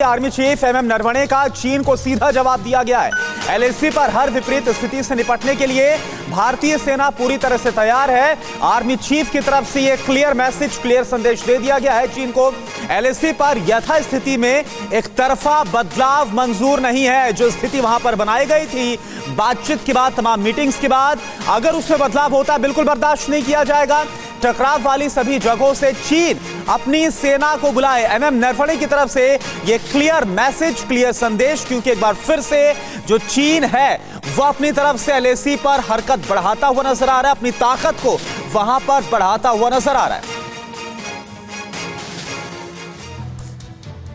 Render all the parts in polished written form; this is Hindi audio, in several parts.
आर्मी चीफ एमएम नरवणे का चीन को सीधा जवाब दिया गया है। एलएसी पर हर विपरीत स्थिति से निपटने के लिए भारतीय सेना पूरी तरह से तैयार है। आर्मी चीफ की तरफ से यह क्लियर मैसेज, क्लियर संदेश दे दिया गया है चीन को। एलएसी पर यथास्थिति में एक तरफा बदलाव मंजूर नहीं है। जो स्थिति वहां पर बनाई गई थी बातचीत के बाद, तमाम मीटिंग्स के बाद, अगर उसमें बदलाव होता बिल्कुल बर्दाश्त नहीं किया जाएगा। टकराव वाली सभी जगहों से चीन अपनी सेना को बुलाए। एमएम नरवणे की तरफ से यह क्लियर मैसेज, क्लियर संदेश, क्योंकि एक बार फिर से जो चीन है वह अपनी तरफ से एलएसी पर हरकत बढ़ाता हुआ नजर आ रहा है, अपनी ताकत को वहां पर बढ़ाता हुआ नजर आ रहा है।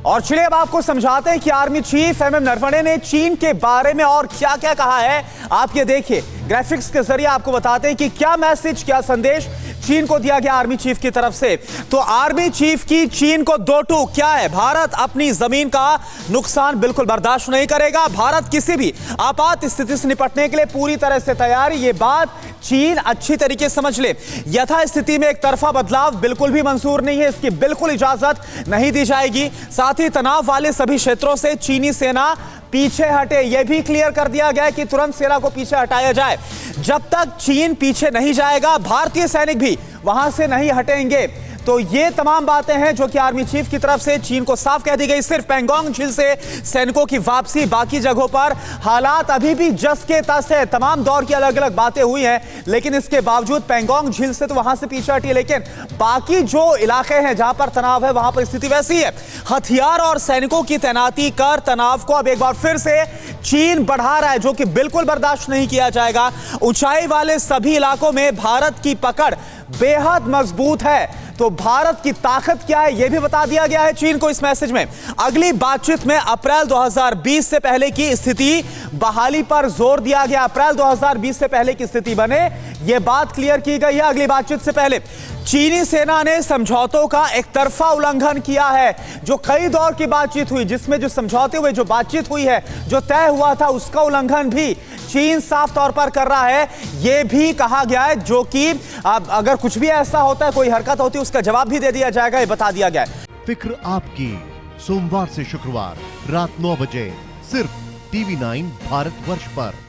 और चलिए अब आपको समझाते हैं कि आर्मी चीफ एमएम नरवणे ने चीन के बारे में और क्या क्या कहा है। आप ये देखिए, ग्राफिक्स के जरिए आपको बताते हैं कि क्या मैसेज, क्या संदेश चीन को दिया गया आर्मी चीफ की तरफ से। तो आर्मी चीफ की चीन को दो टूक क्या है? भारत अपनी जमीन का नुकसान बिल्कुल बर्दाश्त नहीं करेगा। भारत किसी भी आपात स्थिति से निपटने के लिए पूरी तरह से तैयार है। ये बात चीन अच्छी तरीके से समझ ले। यथास्थिति में एक तरफा बदलाव बिल्कुल भी मंजूर नहीं है, इसकी बिल्कुल इजाजत नहीं दी जाएगी। साथ ही तनाव वाले सभी क्षेत्रों से चीनी सेना पीछे हटे, यह भी क्लियर कर दिया गया है कि तुरंत सेना को पीछे हटाया जाए। जब तक चीन पीछे नहीं जाएगा भारतीय सैनिक भी वहां से नहीं हटेंगे। तो ये तमाम बातें हैं जो कि आर्मी चीफ की तरफ से चीन को साफ कह दी गई। सिर्फ पैंगोंग झील से सैनिकों की वापसी, बाकी जगहों पर हालात अभी भी जस के तस है। तमाम दौर की अलग अलग बातें हुई हैं, लेकिन इसके बावजूद पैंगोंग झील से तो वहां से पीछे हटी है, लेकिन बाकी जो इलाके हैं जहां पर तनाव है वहां पर स्थिति वैसी है। हथियार और सैनिकों की तैनाती कर तनाव को अब एक बार फिर से चीन बढ़ा रहा है, जो कि बिल्कुल बर्दाश्त नहीं किया जाएगा। ऊंचाई वाले सभी इलाकों में भारत की पकड़ बेहद मजबूत है। तो भारत की ताकत क्या है यह भी बता दिया गया है चीन को इस मैसेज में। अगली बातचीत में अप्रैल 2020 से पहले की स्थिति बहाली पर जोर दिया गया। अप्रैल 2020 से पहले की स्थिति बने, यह बात क्लियर की गई है। अगली बातचीत से पहले चीनी सेना ने समझौतों का एक तरफा उल्लंघन किया है। जो कई दौर की बातचीत हुई, जिसमें जो समझौते हुए, जो बातचीत हुई है, जो तय हुआ था, उसका उल्लंघन भी चीन साफ तौर पर कर रहा है। यह भी कहा गया है जो कि अगर कुछ भी ऐसा होता है, कोई हरकत होती है, उसका जवाब भी दे दिया जाएगा, यह बता दिया गया है। फिक्र आपकी, सोमवार से शुक्रवार रात 9 बजे सिर्फ टीवी 9 भारतवर्ष पर।